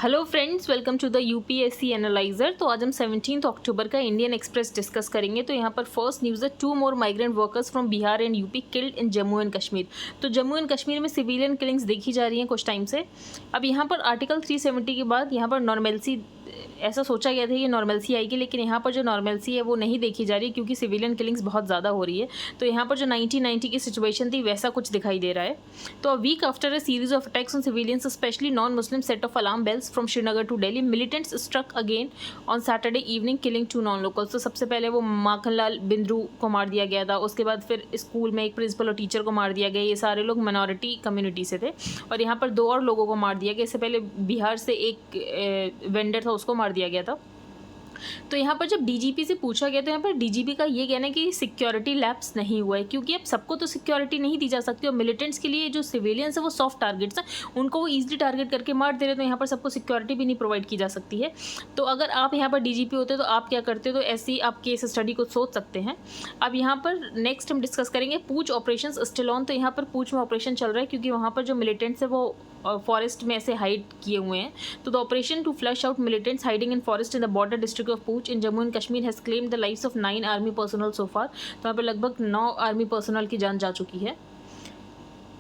Hello friends, welcome to the UPSC analyser. तो आज हम 17 अक्टूबर का इंडियन एक्सप्रेस डिस्कस करेंगे। तो यहाँ पर फर्स्ट न्यूज़ है, 2 more migrant workers from Bihar and UP killed in Jammu and Kashmir. तो जम्मू एंड कश्मीर में सिविलियन किलिंग्स देखी जा रही हैं कुछ टाइम से। अब यहाँ पर आर्टिकल 370 के बाद यहाँ पर नॉर्मेलसी, ऐसा सोचा गया था कि नॉर्मेलसी आएगी, लेकिन यहाँ पर जो नॉर्मेलसी है वो नहीं देखी जा रही क्योंकि सिविलियन किलिंग्स बहुत ज़्यादा हो रही है। तो यहाँ पर जो 1990 की सिचुएशन थी वैसा कुछ दिखाई दे रहा है। तो a week after a series of attacks on civilians especially non Muslim set off alarm bells from Srinagar to Delhi, militants struck again on Saturday evening killing 2 non locals. तो सबसे पहले वो माखनलाल बिंद्रू को मार दिया गया था, उसके बाद फिर स्कूल में एक प्रिंसिपल और टीचर को मार दिया गया। ये सारे लोग माइनॉरिटी कम्युनिटी से थे और यहाँ पर 2 और लोगों को मार दिया गया। इससे पहले बिहार से एक वेंडर था, उसको मार दिया गया था। तो यहाँ पर जब डीजीपी से पूछा गया तो यहाँ पर डीजीपी का ये कहना है कि सिक्योरिटी लैप्स नहीं हुआ है, क्योंकि अब सबको तो सिक्योरिटी नहीं दी जा सकती और मिलिटेंट्स के लिए जो सिविलियंस है वो सॉफ्ट टारगेट्स हैं, उनको वो ईजिली टारगेट करके मार दे रहे। तो यहाँ पर सबको सिक्योरिटी भी नहीं प्रोवाइड की जा सकती है। तो अगर आप यहाँ पर डीजीपी होते तो आप क्या करते, तो ऐसी आप केस स्टडी को सोच सकते हैं। अब यहाँ पर नेक्स्ट हम डिस्कस करेंगे पूछ ऑपरेशन स्टिल ऑन। तो यहाँ पर पूछ में ऑपरेशन चल रहा है क्योंकि वहाँ पर जो मिलिटेंट्स है वो फॉरेस्ट में ऐसे हाइड किए हुए हैं। तो the operation to flush out militants hiding in forest in the border district of Poonch in Jammu and Kashmir has claimed the lives of 9 army personnel so far. तो यहाँ पर लगभग 9 आर्मी पर्सनल की जान जा चुकी है।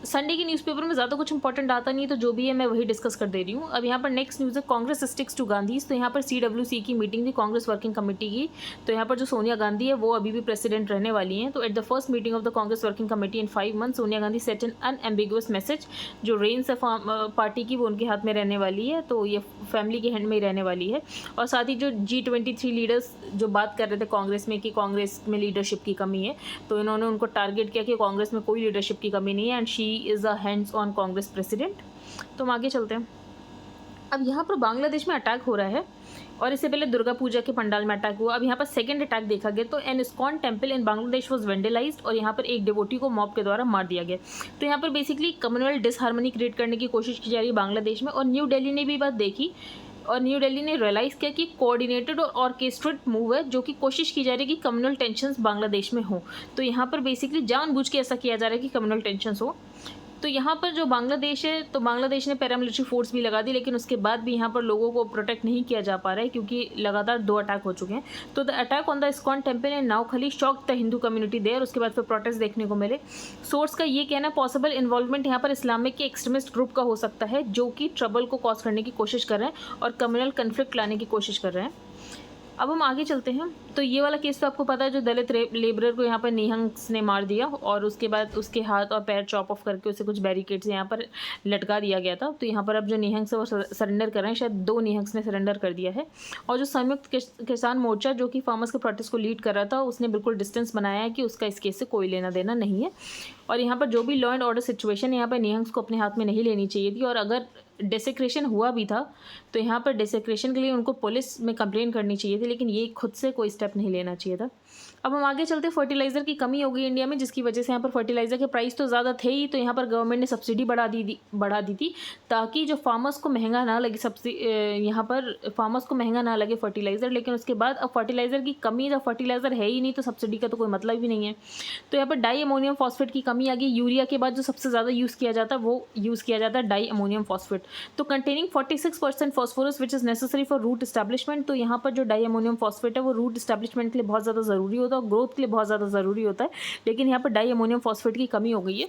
संडे की न्यूज़पेपर में ज़्यादा कुछ इंपॉर्टेंट आता नहीं है, तो जो भी है मैं वही डिस्कस कर दे रही हूँ। अब यहाँ पर नेक्स्ट न्यूज़ है, कांग्रेस स्टिक्स टू गांधीज। तो यहाँ पर CWC की मीटिंग थी, कांग्रेस वर्किंग कमेटी की। तो यहाँ पर जो सोनिया गांधी है वो अभी भी प्रेसिडेंट रहने वाली हैं। तो at the first meeting of the Congress working committee in 5 months, Sonia Gandhi set an unambiguous message. जो रेंस है पार्टी की वो उनके हाथ में रहने वाली है, तो ये फैमिली के हैंड में ही रहने वाली है। और साथ ही जो G23 लीडर्स जो बात कर रहे थे कांग्रेस में कि कांग्रेस में लीडरशिप की कमी है, तो इन्होंने उनको टारगेट किया कि कांग्रेस में कोई लीडरशिप की कमी नहीं है and she is a hands on Congress president. तो हम आगे चलते हैं। अब यहाँ पर बांग्लादेश में अटैक हो रहा है और इससे पहले दुर्गा पूजा के पंडाल में अटैक हुआ। अब यहाँ पर सेकंड अटैक देखा गया। तो an ISKCON temple in Bangladesh was vandalised और यहाँ पर एक डिवोटी को मॉब के द्वारा मार दिया गया। तो यहाँ पर बेसिकली कम्युनल डिसहार्मनी क्रिएट करने की कोशिश की जा रही है बांग्लादेश में। और न्यू दिल्ली ने भी बात देखी और न्यू दिल्ली ने रियलाइज़ किया कि कोऑर्डिनेटेड और ऑर्केस्ट्रेट मूव है, जो कि कोशिश की जा रही है कि कम्युनल टेंशंस बांग्लादेश में हो। तो यहाँ पर बेसिकली जानबूझ के ऐसा किया जा रहा है कि कम्युनल टेंशंस हो। तो यहाँ पर जो बांग्लादेश है, तो बांग्लादेश ने पैरामिलिट्री फोर्स भी लगा दी, लेकिन उसके बाद भी यहाँ पर लोगों को प्रोटेक्ट नहीं किया जा पा रहा है क्योंकि लगातार 2 अटैक हो चुके हैं। तो the attack on the ISKCON temple and Noakhali shook the Hindu community there. उसके बाद फिर प्रोटेस्ट देखने को मिले। सोर्स का ये कहना, पॉसिबल इन्वॉल्वमेंट यहाँ पर इस्लामिक के एक्सट्रीमिस्ट ग्रुप का हो सकता है, जो कि ट्रबल को कॉज करने की कोशिश कर रहे हैं और कम्युनल कन्फ्लिक्ट लाने की कोशिश कर रहे हैं। अब हम आगे चलते हैं। तो ये वाला केस तो आपको पता है, जो दलित लेबरर को यहाँ पर निहंग्स ने मार दिया और उसके बाद उसके हाथ और पैर चॉप ऑफ करके उसे कुछ बैरिकेड से यहाँ पर लटका दिया गया था। तो यहाँ पर अब जो निहंग्स है वो सरेंडर कर रहे हैं, शायद 2 निहंग्स ने सरेंडर कर दिया है। और जो संयुक्त किसान मोर्चा जो कि फार्मर्स के प्रोटेस्ट को लीड कर रहा था, उसने बिल्कुल डिस्टेंस बनाया है कि उसका इस केस से कोई लेना देना नहीं है। और यहाँ पर जो भी लॉ एंड ऑर्डर सिचुएशन, यहाँ पर निहंग्स को अपने हाथ में नहीं लेनी चाहिए थी। और अगर डेसेक्रेशन हुआ भी था तो यहाँ पर डेसेक्रेशन के लिए उनको पुलिस में कंप्लेन करनी चाहिए थी, लेकिन ये खुद से कोई स्टेप नहीं लेना चाहिए था। अब हम आगे चलते। फर्टिलाइज़र की कमी हो गई इंडिया में, जिसकी वजह से यहाँ पर फर्टिलाइज़र के प्राइस तो ज़्यादा थे ही, तो यहाँ पर गवर्नमेंट ने सब्सिडी बढ़ा दी थी ताकि जो फार्मर्स को महंगा ना लगे यहाँ पर फार्मर्स को महंगा ना लगे फर्टिलाइज़र। लेकिन उसके बाद अब फर्टिलाइज़र की कमी, जब फर्टिलाइज़र है ही नहीं तो सब्सिडी का तो कोई मतलब ही नहीं है। तो यहाँ पर डाई अमोनियम फॉस्फेट की कमी आ गई। यूरिया के बाद जो सबसे ज़्यादा यूज़ किया जाता है वो यूज़ किया जाता है डाई अमोनियम फॉस्फेट, तो containing 46% phosphorus which is necessary for root establishment. तो यहाँ पर जो डाई अमोनियम फॉस्फेट है वो रूट एस्टैब्लिशमेंट के लिए बहुत ज़्यादा ज़रूरी होता है और ग्रोथ के लिए बहुत ज़्यादा ज़रूरी होता है, लेकिन यहाँ पर डाई अमोनियम फॉस्फेट की कमी हो गई है।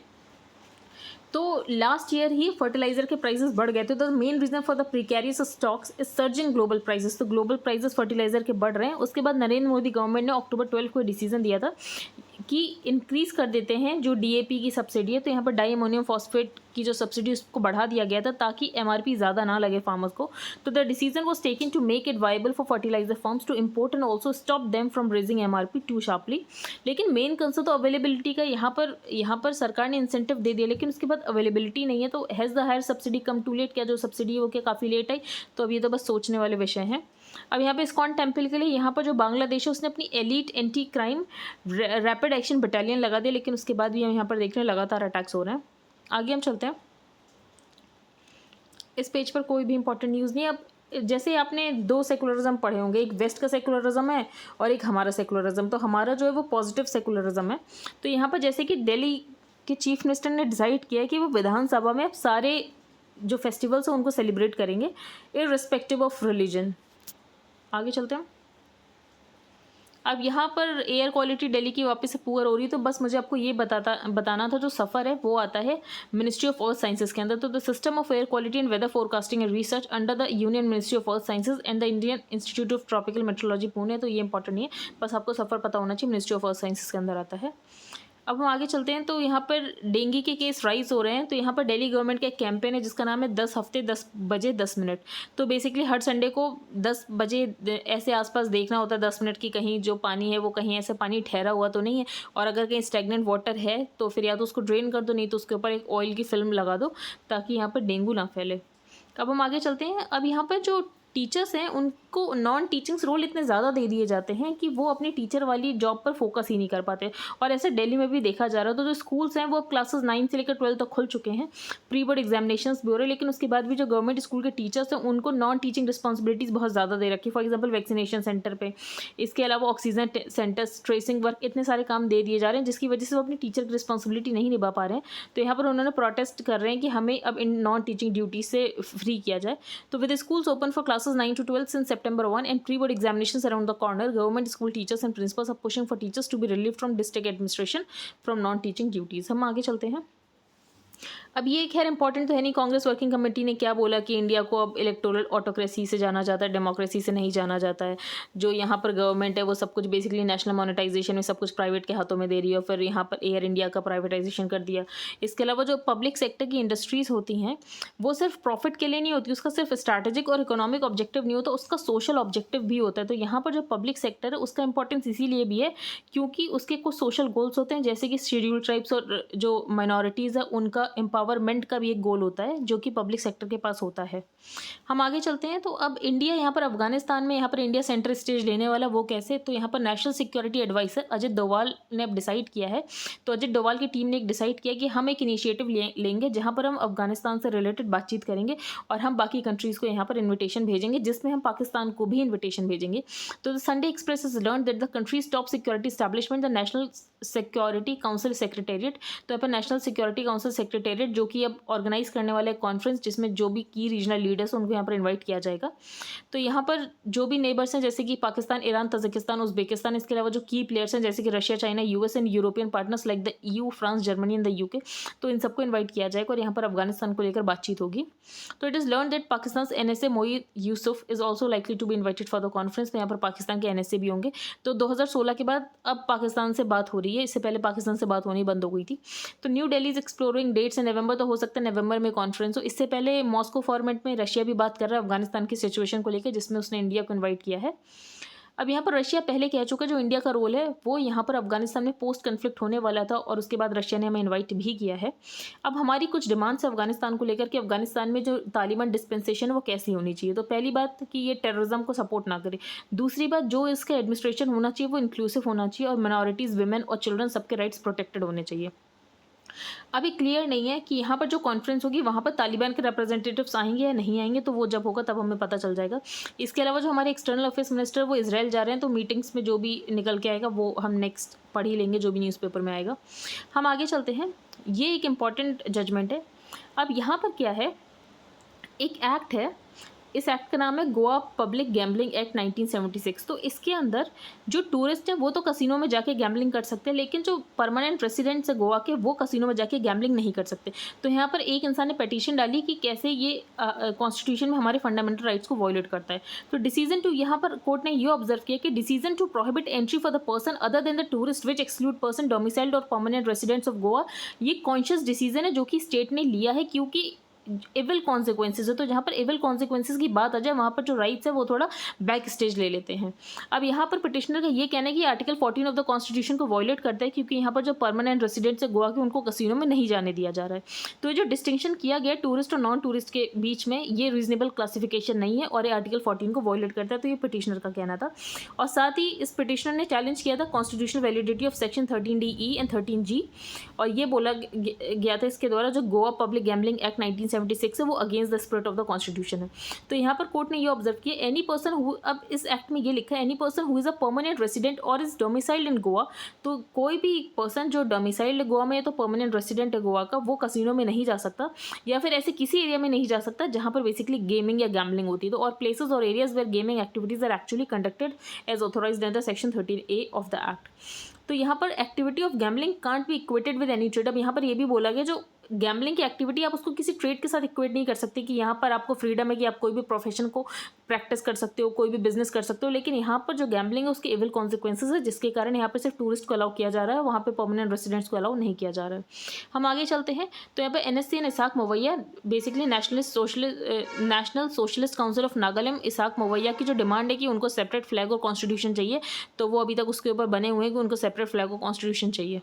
तो लास्ट ईयर ही फर्टिलाइजर के प्राइसेस बढ़ गए थे। The main reason for the precarious stocks is surging global prices. तो ग्लोबल प्राइसेस फर्टिलाइजर के बढ़ रहे हैं। उसके बाद नरेंद्र मोदी गवर्नमेंट ने अक्टूबर 12 को डिसीजन दिया था कि इंक्रीज कर देते हैं जो DAP की सब्सिडी है। तो यहाँ पर डाई अमोनियम फॉस्फेट की जो सब्सिडी उसको बढ़ा दिया गया था ताकि MRP ज़्यादा ना लगे फार्मर्स को। तो the decision was taken to make it viable for fertiliser firms to import and also stop them from raising MRP to sharply. लेकिन मेन कंसर्न तो अवेलेबिलिटी का, यहाँ पर सरकार ने इंसेंटिव दे दिया लेकिन उसके बाद अवेलेबिलिटी नहीं है। तो has the higher subsidy come too late, क्या जो सब्सिडी है वो क्या काफ़ी लेट आई? तो अब ये तो बस सोचने वाले विषय हैं। अब यहाँ पे इस्कॉन टेम्पल के लिए यहाँ पर जो बांग्लादेश है उसने अपनी elite anti crime rapid action battalion लगा दिया, लेकिन उसके बाद भी हम यहाँ पर देख रहे हैं लगातार अटैक्स हो रहे हैं। आगे हम चलते हैं। इस पेज पर कोई भी इंपॉर्टेंट न्यूज़ नहीं है। अब जैसे आपने 2 सेकुलरिज्म पढ़े होंगे, एक वेस्ट का सेकुलरिज्म है और एक हमारा सेकुलरिज्म। तो हमारा जो है वो पॉजिटिव सेकुलरिज्म है। तो यहाँ पर जैसे कि दिल्ली के चीफ मिनिस्टर ने डिसाइड किया कि वो विधानसभा में अब सारे जो फेस्टिवल्स हैं उनको सेलिब्रेट करेंगे इररिस्पेक्टिव ऑफ रिलीजन। आगे चलते हैं। अब यहाँ पर एयर क्वालिटी दिल्ली की वापस से पुअर हो रही है, तो बस मुझे आपको ये बताना था। जो सफ़र है वो आता है मिनिस्ट्री ऑफ अर्थ साइंसेज के अंदर। तो the system of air quality and weather forecasting and research under the union ministry of earth sciences and the Indian institute of tropical meteorology Pune. तो ये इंपॉर्टेंट नहीं है, बस आपको सफ़र पता होना चाहिए, मिनिस्ट्री ऑफ अर्थ साइंसेज के अंदर आता है। अब हम आगे चलते हैं। तो यहाँ पर डेंगू के केस राइज हो रहे हैं। तो यहाँ पर दिल्ली गवर्नमेंट का एक कैंपेन है जिसका नाम है 10 हफ्ते 10 बजे 10 मिनट। तो बेसिकली हर संडे को 10 बजे ऐसे आसपास देखना होता है 10 मिनट की, कहीं जो पानी है वो कहीं ऐसे पानी ठहरा हुआ तो नहीं है, और अगर कहीं स्टैग्नेंट वाटर है तो फिर या तो उसको ड्रेन कर दो, नहीं तो उसके ऊपर एक ऑयल की फिल्म लगा दो ताकि यहाँ पर डेंगू ना फैले। अब हम आगे चलते हैं। अब यहाँ पर जो टीचर्स हैं उनको नॉन टीचिंग्स रोल इतने ज़्यादा दे दिए जाते हैं कि वो अपनी टीचर वाली जॉब पर फोकस ही नहीं कर पाते, और ऐसे दिल्ली में भी देखा जा रहा है। तो जो स्कूल्स हैं वो अब क्लासेस 9 से लेकर 12 तक खुल चुके हैं, प्री बोर्ड एग्जामिनेशंस भी हो रहे हैं, लेकिन उसके बाद भी जो गवर्नमेंट स्कूल के टीचर्स हैं उनको नॉन टीचिंग रिस्पॉन्सिबिलिटीज़ बहुत ज़्यादा दे रखी है। फॉर एग्जाम्पल वैक्सीनेशन सेंटर पर, इसके अलावा ऑक्सीजन सेंटर्स, ट्रेसिंग वर्क, इतने सारे काम दे दिए जा रहे हैं जिसकी वजह से वो अपनी टीचर की रिस्पॉन्सिबिलिटी नहीं निभा पा रहे हैं। तो यहाँ पर उन्होंने प्रोटेस्ट कर रहे हैं कि हमें अब इन नॉन टीचिंग ड्यूटी से फ्री किया जाए। तो with schools open for classes 9 to 12 since September 1 and pre-board examinations around the corner, government school teachers and principals are pushing for teachers to be relieved from district administration from non-teaching duties। हम आगे चलते हैं। अब ये खैर important तो है नहीं, कांग्रेस वर्किंग कमेटी ने क्या बोला कि इंडिया को अब इलेक्टोरल ऑटोक्रेसी से जाना जाता है, डेमोक्रेसी से नहीं जाना जाता है। जो यहाँ पर गवर्नमेंट है वो सब कुछ बेसिकली नेशनल मोनेटाइजेशन में सब कुछ प्राइवेट के हाथों में दे रही है, और फिर यहाँ पर एयर इंडिया का प्राइवेटाइजेशन कर दिया। इसके अलावा जो पब्लिक सेक्टर की इंडस्ट्रीज़ होती हैं वो सिर्फ प्रॉफिट के लिए नहीं होती, उसका सिर्फ स्ट्रैटेजिक और इकोनॉमिक ऑब्जेक्टिव नहीं होता, उसका सोशल ऑब्जेक्टिव भी होता है। तो यहाँ पर जो पब्लिक सेक्टर है उसका इंपॉर्टेंस इसीलिए भी है क्योंकि उसके कुछ सोशल गोल्स होते हैं, जैसे कि शेड्यूल ट्राइब्स और जो माइनॉरिटीज़ है उनका एम्पावरमेंट का भी एक गोल होता है जो कि पब्लिक सेक्टर के पास होता है। हम आगे चलते हैं। तो अब इंडिया यहाँ पर अफगानिस्तान में यहाँ पर इंडिया सेंटर स्टेज लेने वाला, वो कैसे? तो यहाँ पर national security adviser Ajit Doval ने अब डिसाइड किया है। तो अजित डोवाल की टीम ने एक डिसाइड किया कि हम एक इनिशिएटिव लेंगे जहाँ पर हम अफगानिस्तान से रिलेटेड बातचीत करेंगे और हम बाकी कंट्रीज़ को यहाँ पर इन्विटेशन भेजेंगे, जिसमें हम पाकिस्तान को भी इन्विटेशन भेजेंगे। तो Sunday express is learn that the countries top security establishment the national security council secretariat. तो यहाँ पर नेशनल सिक्योरिटी काउंसिल सेक्रेटेरिएट जो कि अब ऑर्गेनाइज करने वाला कॉन्फ्रेंस, जिसमें जो भी की रीजनल लीडर्स उनको यहाँ पर इनवाइट किया जाएगा। तो यहाँ पर जो भी नेबर्स हैं जैसे कि पाकिस्तान, ईरान, तजिकिस्तान, उज्बेकिस्तान, इसके अलावा जो की प्लेयर्स हैं जैसे कि Russia, China, US and European partners like the EU, France, Germany and the UK, तो इन सबको इन्वाइट किया जाएगा और यहाँ पर अफगानिस्तान को लेकर बातचीत होगी। तो it is learn that Pakistan NSA Moeed Yusuf is also likely to be invited for the conference. तो यहाँ पर पाकिस्तान के NSA भी होंगे। तो 2016 के बाद अब पाकिस्तान से बात हो रही है, इससे पहले पाकिस्तान से बात होनी बंद हो गई थी। तो New Delhi is exploring dates in November, तो हो सकता है नवंबर में कॉन्फ्रेंस हो। इससे पहले मॉस्को फॉर्मेट में रशिया भी बात कर रहा है अफगानिस्तान की सिचुएशन को लेकर, जिसमें उसने इंडिया को इन्वाइट किया है। अब यहाँ पर रशिया पहले कह चुका है जो इंडिया का रोल है वो यहाँ पर अफगानिस्तान में पोस्ट कन्फ्लिक्ट होने वाला था, और उसके बाद रशिया ने हमें इनवाइट भी किया है। अब हमारी कुछ डिमांड्स है अफगानिस्तान को लेकर कि अफगानिस्तान में जो तालिबान डिस्पेंसेशन है वो कैसी होनी चाहिए। तो पहली बात कि ये टेररिज्म को सपोर्ट ना करे। दूसरी बात, जो इसका एडमिनिस्ट्रेशन होना चाहिए वो इंक्लूसिव होना चाहिए और माइनॉरिटीज़, विमेन और चिल्ड्रन सबके राइट्स प्रोटेक्टेड होने चाहिए। अभी क्लियर नहीं है कि यहाँ पर जो कॉन्फ्रेंस होगी वहाँ पर तालिबान के रिप्रेजेंटेटिव्स आएंगे या नहीं आएंगे, तो वो जब होगा तब हमें पता चल जाएगा। इसके अलावा जो हमारे एक्सटर्नल अफेयर्स मिनिस्टर वो इजराइल जा रहे हैं, तो मीटिंग्स में जो भी निकल के आएगा वो हम नेक्स्ट पढ़ ही लेंगे, जो भी न्यूज़पेपर में आएगा। हम आगे चलते हैं। ये एक इम्पॉर्टेंट जजमेंट है। अब यहाँ पर क्या है, एक एक्ट है, इस एक्ट का नाम है गोवा पब्लिक गैम्बलिंग एक्ट 1976। तो इसके अंदर जो टूरिस्ट हैं वो तो कसिनो में जाके गैम्बलिंग कर सकते हैं, लेकिन जो परमानेंट रेसिडेंट्स है गोवा के वो कसिनो में जाके गैम्बलिंग नहीं कर सकते। तो यहाँ पर एक इंसान ने पिटीशन डाली कि कैसे ये कॉन्स्टिट्यूशन में हमारे फंडामेंटल राइट्स को वॉयलेट करता है। तो डिसीजन टू, यहाँ पर कोर्ट ने ये ऑब्जर्व किया कि decision to prohibit entry for the person other than the tourist which exclude person domiciled और परमानेंट रेसिडेंट्स ऑफ गोवा, ये कॉन्शियस डिसीजन है जो कि स्टेट ने लिया है क्योंकि एविल कॉन्सिक्वेंसेज है। तो जहाँ पर एविल कॉन्सिक्वेंसेज की बात आ जाए वहाँ पर जो राइट्स है वो थोड़ा बैक स्टेज ले लेते हैं। अब यहाँ पर पिटिशनर का ये कहना है कि आर्टिकल 14 ऑफ द कॉन्स्टिट्यूशन को वॉयलेट करता है क्योंकि यहाँ पर जो परमानेंट रेसिडेंट्स है गोवा के उनको कसिनो में नहीं जाने दिया जा रहा है। तो ये जो डिस्टिंक्शन किया गया टूरिस्ट और नॉन टूरिस्ट के बीच में, ये रीजनेबल क्लासिफिकेशन नहीं है और ये आर्टिकल 14 को वॉयलेट करता है। तो ये पिटिशनर का कहना था। और साथ ही इस पिटिशनर ने चैलेंज किया था constitutional validity of section 13DE and 13G, और ये बोला गया था इसके द्वारा जो गोवा पब्लिक गैम्बलिंग एक्ट 1976 है वो against the spirit of the constitution है। तो यहाँ पर कोर्ट ने ये ऑब्जर्व किया, एनी पर्सन हु, अब इस एक्ट में ये लिखा है any person who is a permanent resident और इज डोमिसाइल्ड इन गोवा, तो कोई भी पर्सन जो डोमिसाइल्ड गोवा में है तो परमानेंट रेसिडेंट है गोवा का, वो कसिनो में नहीं जा सकता या फिर ऐसे किसी एरिया में नहीं जा सकता जहाँ पर बेसिकली गेमिंग या गैम्बलिंग होती है। तो और प्लेसेस और areas where gaming activities are actually conducted as authorised under section 13A of the act. तो यहाँ पर activity of gambling can't be equated with any trade. अब यहाँ पर ये भी बोला गया जो गैम्बलिंग की एक्टिविटी आप उसको किसी ट्रेड के साथ इक्वेट नहीं कर सकते कि यहाँ पर आपको फ्रीडम है कि आप कोई भी प्रोफेशन को प्रैक्टिस कर सकते हो, कोई भी बिजनेस कर सकते हो, लेकिन यहाँ पर जो गैम्बलिंग है उसके इविल कॉन्सिक्वेंसेस है जिसके कारण यहाँ पर सिर्फ टूरिस्ट को अलाउ किया जा रहा है, वहाँ पे परमानेंट रेसिडेंट्स को अलाउ नहीं किया जा रहा है। हम आगे चलते हैं। तो यहाँ पर NSC and Isak Muivah basically national socialist council of Nagaland Isak Muivah की जो डिमांड है कि उनको सेपरेट फ्लैग और कॉन्स्टिट्यूशन चाहिए, तो वो अभी तक उसके ऊपर बने हुए हैं कि उनको सेपरेट फ्लैग और कॉन्स्टिट्यूशन चाहिए।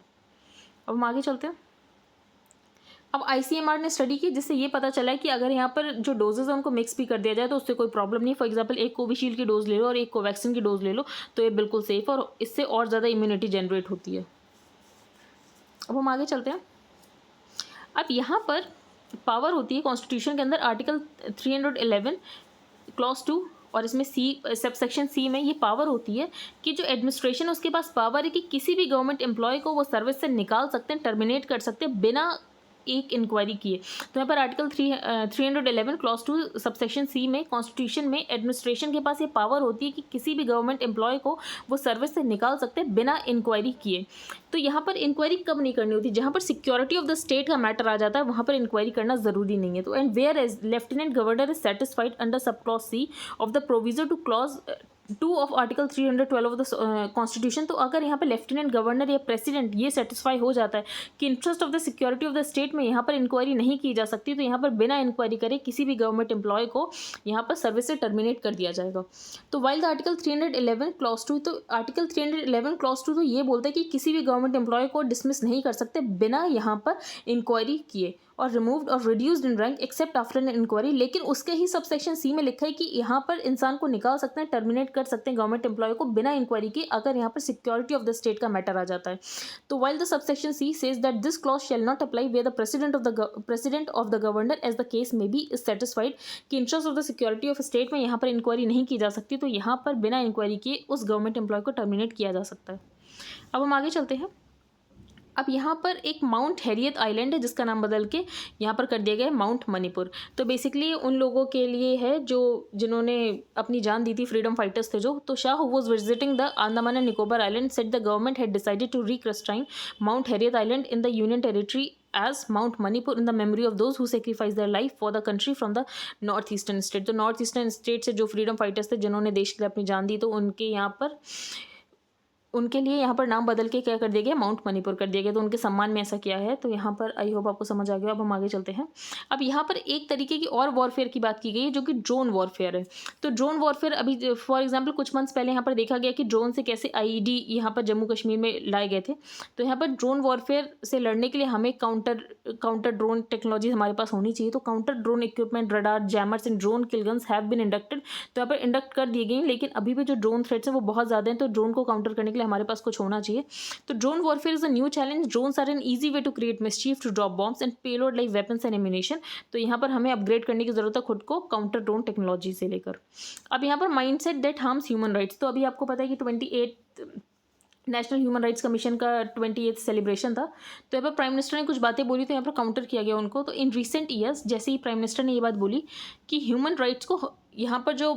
अब हम आगे चलते हैं। अब ICMR ने स्टडी की जिससे ये पता चला है कि अगर यहाँ पर जो डोजेज है उनको मिक्स भी कर दिया जाए तो उससे कोई प्रॉब्लम नहीं। फॉर एग्जांपल एक कोविशील्ड की डोज ले लो और एक कोवैक्सीन की डोज ले लो तो ये बिल्कुल सेफ और इससे और ज़्यादा इम्यूनिटी जनरेट होती है। अब हम आगे चलते हैं। अब यहाँ पर पावर होती है कॉन्स्टिट्यूशन के अंदर आर्टिकल 311 क्लॉज 2 और इसमें सबसेक्शन C में ये पावर होती है कि जो एडमिनिस्ट्रेशन उसके पास पावर है कि किसी भी गवर्नमेंट एम्प्लॉय को वो सर्विस से निकाल सकते हैं, टर्मिनेट कर सकते हैं बिना एक इंक्वायरी किए। तो यहाँ पर आर्टिकल 311 क्लॉज 2 सबसेक्शन C में कॉन्स्टिट्यूशन में एडमिनिस्ट्रेशन के पास ये पावर होती है कि किसी भी गवर्नमेंट एम्प्लॉय को वो सर्विस से निकाल सकते हैं बिना इंक्वायरी किए। तो यहाँ पर इंक्वायरी कब नहीं करनी होती, जहाँ पर सिक्योरिटी ऑफ द स्टेट का मैटर आ जाता है वहाँ पर इंक्वायरी करना जरूरी नहीं है। तो and whereas lieutenant governor is satisfied under sub clause C of the provision to clause 2 of article 312 of the constitution. तो अगर यहाँ पर लेफ्टिनेंट गवर्नर या प्रेसिडेंट ये सेटिस्फाई हो जाता है कि interest of the security of the state में यहाँ पर इंक्वायरी नहीं की जा सकती, तो यहाँ पर बिना इंक्वायरी करे किसी भी गवर्नमेंट एम्प्लॉय को यहाँ पर सर्विस से टर्मिनेट कर दिया जाएगा। तो वाइल द आर्टिकल 311 क्लॉज 2, तो आर्टिकल 311 क्लॉज 2 तो ये बोलता है कि किसी भी गवर्नमेंट एम्प्लॉय को डिसमिस नहीं कर सकते बिना यहाँ पर इंक्वायरी किए और removed or reduced in rank except after an inquiry. लेकिन उसके ही सबसेक्शन C में लिखा है कि यहाँ पर इंसान को निकाल सकते हैं, टर्मिनेट कर सकते हैं गवर्नमेंट एम्प्लॉय को बिना इंक्वायरी के अगर यहाँ पर सिक्योरिटी ऑफ द स्टेट का मैटर आ जाता है। तो while the subsection C says that this clause shall not apply where the president of the governor as the case may be is satisfied कि interest of the security of state में यहाँ पर inquiry नहीं की जा सकती, तो यहाँ पर बिना इंक्वायरी किए उस गवर्नमेंट एम्प्लॉय को टर्मिनेट किया जा सकता है। अब हम आगे चलते हैं। अब यहाँ पर एक माउंट हैरियत आइलैंड है जिसका नाम बदल के यहाँ पर कर दिया गया है माउंट मणिपुर। तो बेसिकली उन लोगों के लिए है जिन्होंने अपनी जान दी थी, फ्रीडम फाइटर्स थे जो। तो Shah who was visiting the Andaman and Nicobar island said the government had decided to rechristen mount Harriet island in the union territory as Mount Manipur in the memory of those who sacrificed their life for the country from the north eastern state। तो north eastern state से जो freedom fighters थे जिन्होंने देश के लिए अपनी जान दी, तो उनके लिए यहाँ पर नाम बदल के क्या कर दिया गया, माउंट मणिपुर कर दिया गया। तो उनके सम्मान में ऐसा किया है। तो यहाँ पर आई होप आपको समझ आ गया। अब हम आगे चलते हैं। अब यहाँ पर एक तरीके की और वॉरफेयर की बात की गई है जो कि ड्रोन वॉरफेयर है। तो ड्रोन वॉरफेयर अभी फॉर एग्जांपल कुछ मंथ्स पहले यहाँ पर देखा गया कि ड्रोन से कैसे IED यहाँ पर जम्मू कश्मीर में लाए गए थे। तो यहाँ पर ड्रोन वॉरफेयर से लड़ने के लिए हमें काउंटर ड्रोन टेक्नोलॉजी हमारे पास होनी चाहिए। तो counter drone equipment, radar, jammers and drone kill guns have been inducted. तो यहाँ पर इंडक्ट कर दिए गए, लेकिन अभी भी जो ड्रोन थ्रेट्स हैं वो बहुत ज़्यादा हैं। तो ड्रोन को काउंटर करने के लिए हमारे पास कुछ होना चाहिए। तो drone warfare is a new challenge. Drones are an easy way to create mischief, to drop bombs and payload like weapons and ammunition. तो यहाँ पर हमें अपग्रेड करने की जरूरत है खुद को काउंटर ड्रोन टेक्नोलॉजी से लेकर। अब यहाँ पर mindset that harms human rights. तो अभी आपको पता है कि 28 नेशनल ह्यूमन राइट्स कमीशन का 28th सेलिब्रेशन था। तो यहाँ पर प्राइम मिनिस्टर ने कुछ बातें बोली, तो यहाँ पर काउंटर किया गया उनको। तो इन रिसेंट ईयर्स जैसे ही प्राइम मिनिस्टर ने ये बात बोली कि ह्यूमन राइट्स को यहाँ पर जो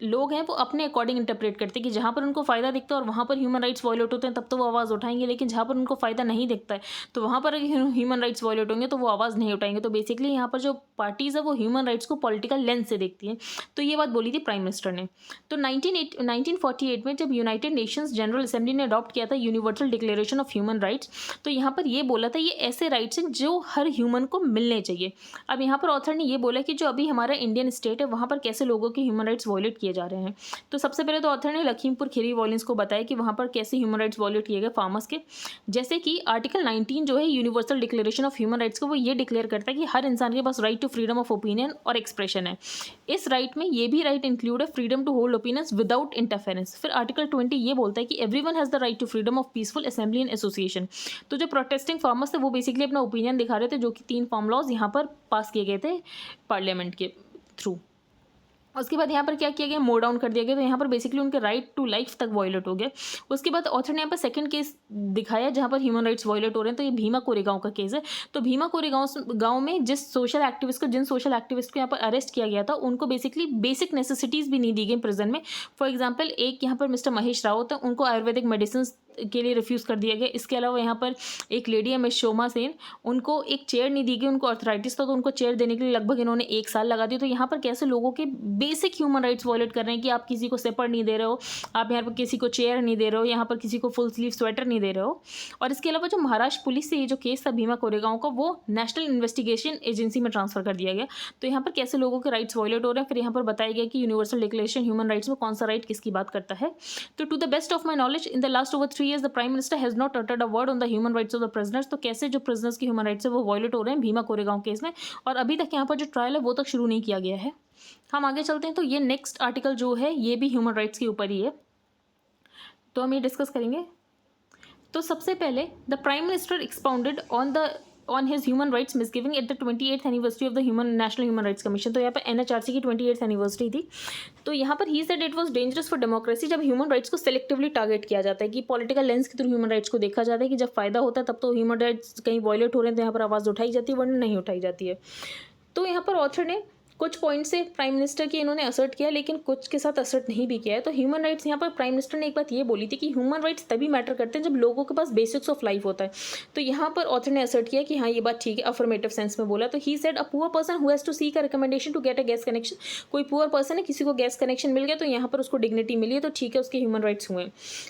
लोग हैं वो अपने अकॉर्डिंग इंटरप्रेट करते हैं कि जहाँ पर उनको फ़ायदा दिखता है और वहाँ पर ह्यूमन राइट्स वायलेट होते हैं तब तो वो आवाज़ उठाएंगे, लेकिन जहाँ पर उनको फ़ायदा नहीं दिखता है तो वहाँ पर ह्यूमन राइट्स वायलेट होंगे तो वो आवाज़ नहीं उठाएंगे। तो बेसिकली यहाँ पर जो पार्टीज़ है वो ह्यूमन राइट्स को पॉलिटिकल लेंस से देखती हैं। तो ये बात बोली थी प्राइम मिनिस्टर ने। तो 1948 में जब यूनाइटेड नेशंस जनरल असेंबली ने अडॉप्ट किया था universal declaration of human rights, तो यहाँ पर ये बोला था ये ऐसे राइट्स हैं जो हर ह्यूमन को मिलने चाहिए। अब यहाँ पर ऑथर ने ये बोला कि जो अभी हमारा इंडियन स्टेट है वहाँ पर कैसे लोगों के ह्यूमन राइट्स वायलेट किए जा रहे हैं। तो सबसे पहले तो ऑथर ने लखीमपुर खीरी वॉयलेंस को बताया कि वहाँ पर कैसे ह्यूमन राइट्स वॉयलेट किए गए फार्मर्स के। जैसे कि आर्टिकल 19 जो है universal declaration of human rights को, वो ये डिक्लेयर करता है कि हर इंसान के पास right to freedom of opinion और एक्सप्रेशन है। इस राइट में ये भी राइट इंक्लूड है freedom to hold opinions without interference. फिर आर्टिकल 20 ये बोलता है कि everyone has the right to freedom of peaceful assembly and association. तो जो प्रोटेस्टिंग फार्मर्स थे वो बेसिकली अपना ओपिनियन दिखा रहे थे, जो कि 3 फार्म लॉज यहाँ पर पास किए गए थे पार्लियामेंट के थ्रू। उसके बाद यहाँ पर क्या किया गया, मोड डाउन कर दिया गया। तो यहाँ पर बेसिकली उनके राइट टू लाइफ तक वॉयलेट हो गया। उसके बाद ऑथर ने यहाँ पर सेकंड केस दिखाया जहाँ पर ह्यूमन राइट्स वॉयलेट हो रहे हैं। तो ये भीमा कोरेगांव का केस है। तो भीमा कोरेगांव में जिन सोशल एक्टिविस्ट को यहाँ पर अरेस्ट किया गया था, उनको बेसिकली बेसिक नेसेसिटीज़ भी नहीं दी गई प्रिजन में। फॉर एग्जाम्पल एक यहाँ पर मिस्टर महेश रावत है, उनको आयुर्वेदिक मेडिसिन के लिए रिफ्यूज़ कर दिया गया। इसके अलावा यहाँ पर एक लेडी है मिस शोमा सेन, उनको एक चेयर नहीं दी गई, उनको अर्थराइटिस था, तो उनको चेयर देने के लिए लगभग इन्होंने 1 साल लगा दिया। तो यहाँ पर कैसे लोगों के बेसिक ह्यूमन राइट्स वॉयलेट कर रहे हैं कि आप किसी को सेपर नहीं दे रहे हो, आप यहाँ पर किसी को चेयर नहीं दे रहे हो, यहाँ पर किसी को फुल स्लीव स्वेटर नहीं दे रहे हो। और इसके अलावा जो महाराष्ट्र पुलिस से ये जो केस था भीमा कोरेगांव का, वो नेशनल इन्वेस्टिगेशन एजेंसी में ट्रांसफर कर दिया गया। तो यहाँ पर कैसे लोगों के राइट्स वॉयलेट हो रहे हैं। फिर यहाँ पर बताया गया कि यूनिवर्सल डिक्लेरेशन ह्यूमन राइट्स में कौन सा राइट किसकी बात करता है। तो to the best of my knowledge in the last over 3 years the prime minister has not uttered a word on the human rights of the prisoners. तो कैसे जो प्रिजनर्स की ह्यूमन राइट्स है वो वॉयलेट हो रहे हैं भीमा कोरेगांव केस में, और अभी तक यहाँ पर जो ट्रायल है वो तक शुरू नहीं किया गया है। हम आगे चलते हैं। तो ये नेक्स्ट आर्टिकल जो है ये भी ह्यूमन राइट्स के ऊपर ही है, तो हम ये डिस्कस करेंगे। तो सबसे पहले the prime minister expounded on his human rights misgiving at the 28th anniversary of the National Human Rights Commission। तो यहाँ पर NHRC की 28th एनिवर्सरी थी। तो यहाँ पर he said it was dangerous for democracy, जब ह्यूमन राइट्स को सेलेक्टिवली टारगेट किया जाता है कि पॉलिटिकल लेंस के थ्रू ह्यूमन राइट्स को देखा जाता है कि जब फायदा होता है तब तो ह्यूमन राइट्स कहीं वॉयलेट हो रहे हैं तो यहाँ पर आवाज़ उठाई जाती है, वरना नहीं उठाई जाती है। तो यहाँ पर ऑथर ने कुछ पॉइंट से प्राइम मिनिस्टर की इन्होंने असर्ट किया, लेकिन कुछ के साथ असर्ट नहीं भी किया है। तो ह्यूमन राइट्स यहाँ पर प्राइम मिनिस्टर ने एक बात ये बोली थी कि ह्यूमन राइट्स तभी मैटर करते हैं जब लोगों के पास बेसिक्स ऑफ लाइफ होता है। तो यहाँ पर ऑथर ने असर्ट किया कि हाँ ये बात ठीक है, अफर्मेटिव सेंस में बोला। तो he said a poor person who has to seek a recommendation to get a gas connection. कोई पुअर पर्सन है, किसी को गैस कनेक्शन मिल गया तो यहाँ पर उसको डिग्निटी मिली है, तो ठीक है, उसके ह्यूमन राइट्स हुए।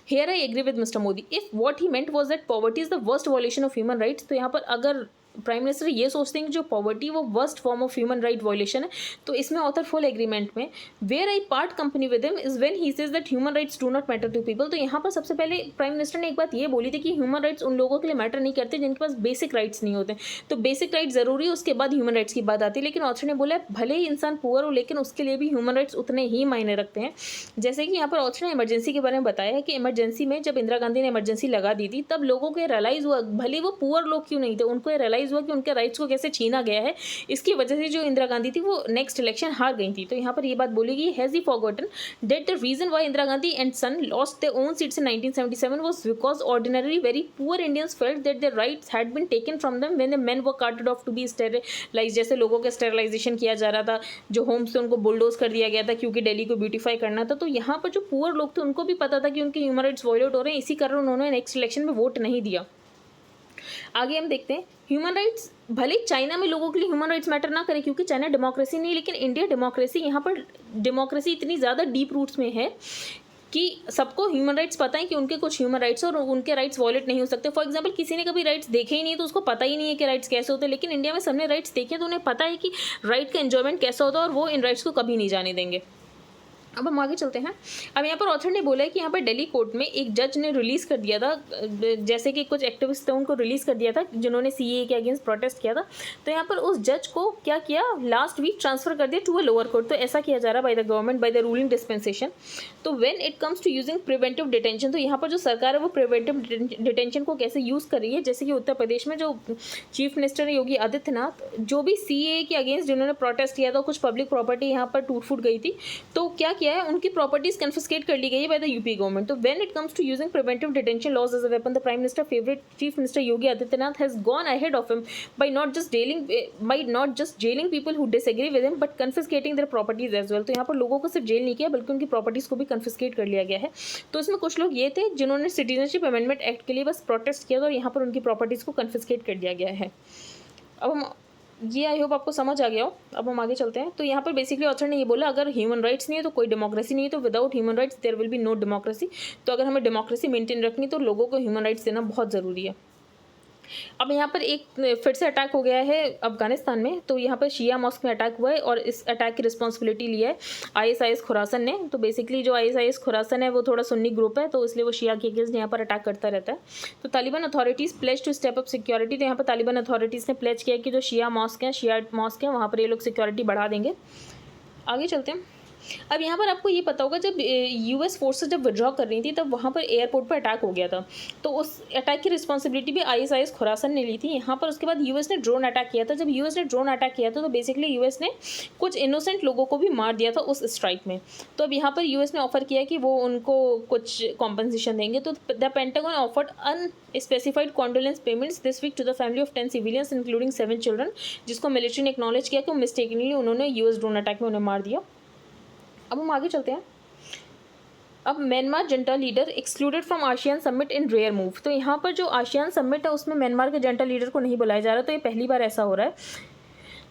Here I agree with mister Modi if what he meant was that poverty is the worst violation of human rights. तो यहाँ पर अगर प्राइम मिनिस्टर ये सोचते हैं कि जो पॉवर्टी वो worst form of human right violation है, तो इसमें ऑथर फुल एग्रीमेंट में where I part company with him is when he says that human rights do not matter to people. तो यहाँ पर सबसे पहले प्राइम मिनिस्टर ने एक बात ये बोली थी कि ह्यूमन राइट्स उन लोगों के लिए मैटर नहीं करते जिनके पास बेसिक राइट्स नहीं होते। तो बेसिक राइट्स जरूरी है, उसके बाद ह्यूमन राइट्स की बात आती है। लेकिन ऑथर ने बोला भले ही इंसान पुअर हो लेकिन उसके लिए भी ह्यूमन राइट्स उतने ही मायने रखते हैं। जैसे कि यहाँ पर ऑथर ने इमरजेंसी के बारे में बताया है कि इमरजेंसी में जब इंदिरा गांधी ने इमरजेंसी लगा दी थी तब लोगों को रियलाइज़ हुआ, भले वो पुअर लोग क्यों नहीं थे, उनको ये रियलाइज़ हुआ कि उनके राइट्स कैसे छीना गया है। इसकी वजह से जो इंदिरा गांधी थी वो नेक्स्ट इलेक्शन हार गई थी। तो यहाँ पर ये बात बोली गई, has he forgotten that the reason why Indira Gandhi and son lost their own seats in 1977 was because ordinary very poor Indians felt that their rights had been taken from them when the men were carted off to be sterilise. जैसे लोगों के sterilisation किया जा रहा था, जो Holmes थे उनको बुलडोज कर दिया गया था क्योंकि दिल्ली को ब्यूटीफाई करना था। तो यहाँ पर जो पुअर लोग थे उनको भी पता था कि उनके ह्यूमन राइट्स वॉयलेट हो रहे हैं, इसी कारण उन्होंने नेक्स्ट इलेक्शन में वोट नहीं दिया। आगे हम देखते हैं ह्यूमन राइट्स, भले चाइना में लोगों के लिए ह्यूमन राइट्स मैटर ना करें क्योंकि चाइना डेमोक्रेसी नहीं, लेकिन इंडिया डेमोक्रेसी, यहाँ पर डेमोक्रेसी इतनी ज़्यादा डीप रूट्स में है कि सबको ह्यूमन राइट्स पता है कि उनके कुछ ह्यूमन राइट्स और उनके राइट्स वॉयलेट नहीं हो सकते। फॉर एग्जांपल किसी ने कभी राइट्स देखे ही नहीं तो उसको पता ही नहीं है कि राइट्स कैसे होते हैं, लेकिन इंडिया में सबने राइट्स देखे तो उन्हें पता है कि राइट का एंजॉयमेंट कैसा होता है और वो इन राइट्स को कभी नहीं जाने देंगे। अब हम आगे चलते हैं। अब यहाँ पर ऑथर ने बोला है कि यहाँ पर दिल्ली कोर्ट में एक जज ने रिलीज़ कर दिया था, जैसे कि कुछ एक्टिविस्ट थे उनको रिलीज़ कर दिया था जिन्होंने सीएए के अगेंस्ट प्रोटेस्ट किया था। तो यहाँ पर उस जज को क्या किया, लास्ट वीक ट्रांसफर कर दिया टू अ लोअर कोर्ट। तो ऐसा किया जा रहा है by the government, by the ruling dispensation. तो when it comes to using preventive detention, तो यहाँ पर जो सरकार है वो प्रिवेंटिव डिटेंशन को कैसे यूज़ कर रही है। जैसे कि उत्तर प्रदेश में जो चीफ मिनिस्टर है योगी आदित्यनाथ, जो भी सीएए के अगेंस्ट जिन्होंने प्रोटेस्ट किया था, कुछ पब्लिक प्रॉपर्टी यहाँ पर टूट फूट गई थी, तो क्या किया है, उनकी प्रॉपर्टीज कन्फिस्केट कर ली गई है बाय द यूपी गवर्नमेंट। तो when it comes to using preventive detention laws as a weapon, the prime minister favourite chief minister Yogi Adityanath has gone ahead of him by not just jailing people who disagree with him but confiscating their properties as well। तो यहाँ पर लोगों को सिर्फ jail नहीं किया बल्कि उनकी प्रॉपर्टीज को भी कन्फिस्केट कर लिया गया है। तो इसमें कुछ लोग ये थे जिन्होंने सिटीजनशिप अमेंडमेंट एक्ट के लिए बस प्रोटेस्ट किया था और यहाँ पर उनकी प्रॉपर्टीज को कन्फिस्केट कर दिया गया है। अब हम ये आई होप आपको समझ आ गया हो। अब हम आगे चलते हैं। तो यहाँ पर बेसिकली ऑथर ने ये बोला अगर ह्यूमन राइट्स नहीं है तो कोई डेमोक्रेसी नहीं है, तो without human rights there will be no democracy. तो अगर हमें डेमोक्रेसी मेंटेन रखनी तो लोगों को ह्यूमन राइट्स देना बहुत ज़रूरी है। अब यहाँ पर एक फिर से अटैक हो गया है अफ़गानिस्तान में। तो यहाँ पर शिया मॉस्क में अटैक हुआ है और इस अटैक की रिस्पॉन्सिबिलिटी लिया है आईएसआईएस खुरासन ने। तो बेसिकली जो आईएसआईएस खुरासन है वो थोड़ा सुन्नी ग्रुप है, तो इसलिए वो शिया के अगेंस्ट यहाँ पर अटैक करता रहता है। तो Taliban authorities pledge to step up security. तो यहाँ पर तालिबान अथॉरिटीज़ ने प्लेज किया कि जो शिया मॉस्क हैं वहाँ पर ये लोग सिक्योरिटी बढ़ा देंगे। आगे चलते हैं। अब यहाँ पर आपको ये पता होगा जब यूएस फोर्सेस जब विड्रॉ कर रही थी तब वहाँ पर एयरपोर्ट पर अटैक हो गया था। तो उस अटैक की रिस्पॉन्सिबिलिटी भी आईएसआईएस खुरासन ने ली थी। यहाँ पर उसके बाद यूएस ने ड्रोन अटैक किया था। जब यूएस ने ड्रोन अटैक किया था तो बेसिकली यूएस ने कुछ इनोसेंट लोगों को भी मार दिया था उस स्ट्राइक में। तो अब यहाँ पर यूएस ने ऑफर किया कि वो उनको कुछ कॉम्पनसेशन देंगे। तो the Pentagon offered unspecified condolence payments this week to the family of 10 civilians including 7 children, जिसको मिलिट्री ने एक्नॉलेज किया कि मिस्टेकनली उन्होंने यूएस ड्रोन अटैक में उन्हें मार दिया। अब हम आगे चलते हैं। अब Myanmar junta leader excluded from ASEAN summit in rare move. तो यहाँ पर जो आसियान समिट है उसमें म्यांमार के जंटा लीडर को नहीं बुलाया जा रहा, तो ये पहली बार ऐसा हो रहा है।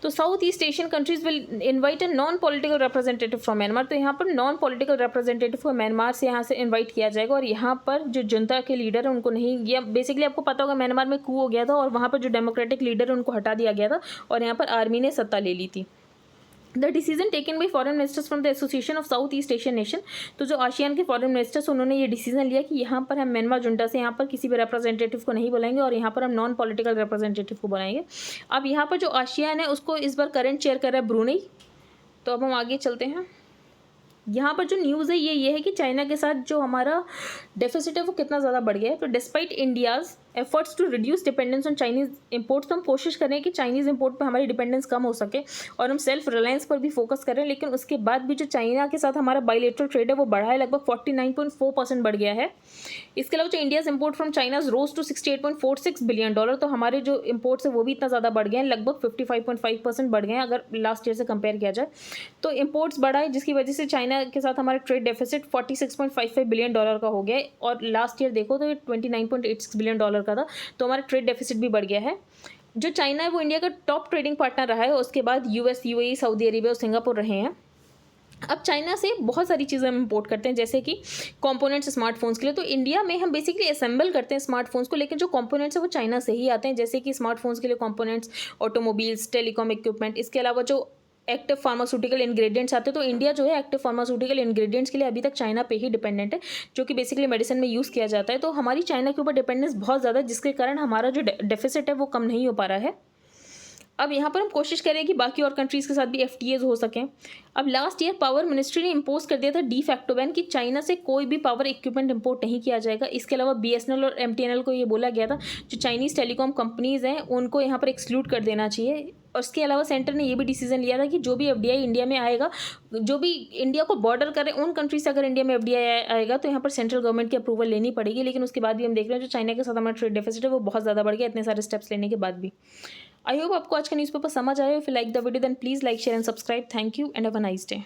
तो south east Asian countries will invite a non political representative from Myanmar. तो यहाँ पर नॉन पॉलिटिकल रिप्रेजेंटेटिव को म्यांमार से यहाँ से इनवाइट किया जाएगा और यहाँ पर जो जनता के लीडर है उनको नहीं, या बेसिकली आपको पता होगा म्यांमार में कू हो गया था और वहाँ पर जो डेमोक्रेटिक लीडर है उनको हटा दिया गया था और यहाँ पर आर्मी ने सत्ता ले ली थी। The decision taken by foreign ministers from the association of south east Asian nation. तो जो आसियान के फॉरेन मिनिस्टर्स उन्होंने ये डिसीजन लिया कि यहाँ पर हम म्यांमार जुंटा से यहाँ पर किसी भी रिप्रेजेंटेटिव को नहीं बुलाएंगे और यहाँ पर हम नॉन पॉलिटिकल रिप्रेजेंटेटिव को बुलाएंगे। अब यहाँ पर जो आसियान है उसको इस बार करंट चेयर कर रहा है ब्रूनेई। तो अब हम आगे चलते हैं। यहाँ पर जो न्यूज़ है ये है कि चाइना के साथ जो हमारा डेफिसिट है वो कितना ज़्यादा बढ़ गया है। तो despite India's efforts to reduce dependence on Chinese imports, तो हम कोशिश कर रहे हैं कि चाइनीज़ इंपोर्ट पर हमारी डिपेंडेंस कम हो सके और हम सेल्फ रिलायंस पर भी फोकस करें। लेकिन उसके बाद भी जो चाइना के साथ हमारा बायलैटरल ट्रेड है वो बढ़ा है, लगभग 49.4% बढ़ गया है। इसके अलावा जो India's import from China's rose to $68.46 billion. तो हमारे जो इंपोर्ट्स है वो भी इतना ज़्यादा बढ़ गए हैं, लगभग 55.5% बढ़ गए हैं अगर लास्ट ईयर से कंपेयर किया जाए। तो इंपोर्ट्स बढ़ा है जिसकी वजह से चाइना के साथ हमारा ट्रेड डेफिसिट $46.55 बिलियन का हो गया है और लास्ट ईयर देखो तो ये $29.86 बिलियन का था। तो हमारा ट्रेड डेफिसिट भी बढ़ गया है। जो चाइना है वो इंडिया का टॉप ट्रेडिंग पार्टनर रहा है, उसके बाद यूएस, यूएई, सऊदी अरेबिया और सिंगापुर रहे हैं। अब चाइना से बहुत सारी चीज़ें हम इंपोर्ट करते हैं जैसे कि कंपोनेंट्स स्मार्टफोन्स के लिए। तो इंडिया में हम बेसिकली असेंबल करते हैं स्मार्टफोन्स को, लेकिन जो कंपोनेंट्स है वो चाइना से ही आते हैं, जैसे कि स्मार्टफोन्स के लिए कंपोनेंट्स, ऑटोमोबाइल्स, टेलीकॉम इक्विपमेंट। इसके अलावा जो एक्टिव फार्मास्यूटिकल इंग्रेडिएंट्स आते हैं, तो इंडिया जो है एक्टिव फार्मास्यूटिकल इंग्रेडिएंट्स के लिए अभी तक चाइना पे ही डिपेंडेंट है, जो कि बेसिकली मेडिसिन में यूज़ किया जाता है। तो हमारी चाइना के ऊपर डिपेंडेंस बहुत ज़्यादा है, जिसके कारण हमारा जो डेफिसिट है वो कम नहीं हो पा रहा है। अब यहाँ पर हम कोशिश करें कि बाकी और कंट्रीज़ के साथ भी FTAs हो सकें। अब लास्ट ईयर पावर मिनिस्ट्री ने इम्पोज कर दिया था डी फैक्टो बैन कि चाइना से कोई भी पावर इक्विपमेंट इंपोर्ट नहीं किया जाएगा। इसके अलावा BSNL और MTNL को ये बोला गया था जो चाइनीज़ टेलीकॉम कंपनीज़ हैं उनको यहाँ पर एक्सक्लूड कर देना चाहिए। और उसके अलावा सेंटर ने ये भी डिसीजन लिया था कि जो भी FDI इंडिया में आएगा, जो भी इंडिया को बॉर्डर करे उन कंट्री से अगर इंडिया में FDI आएगा तो यहाँ पर सेंट्रल गवर्नमेंट की अप्रूवल लेनी पड़ेगी। लेकिन उसके बाद भी हम देख रहे हैं जो चाइना के साथ हमारा ट्रेड डेफिसिट है वो बहुत ज़्यादा बढ़ गया इतने सारे स्टेप्स लेने के बाद भी। आई होप आपको आज का न्यूज़पेपर समझ आया। If you like the video then please like, share and subscribe. Thank you and have a nice day.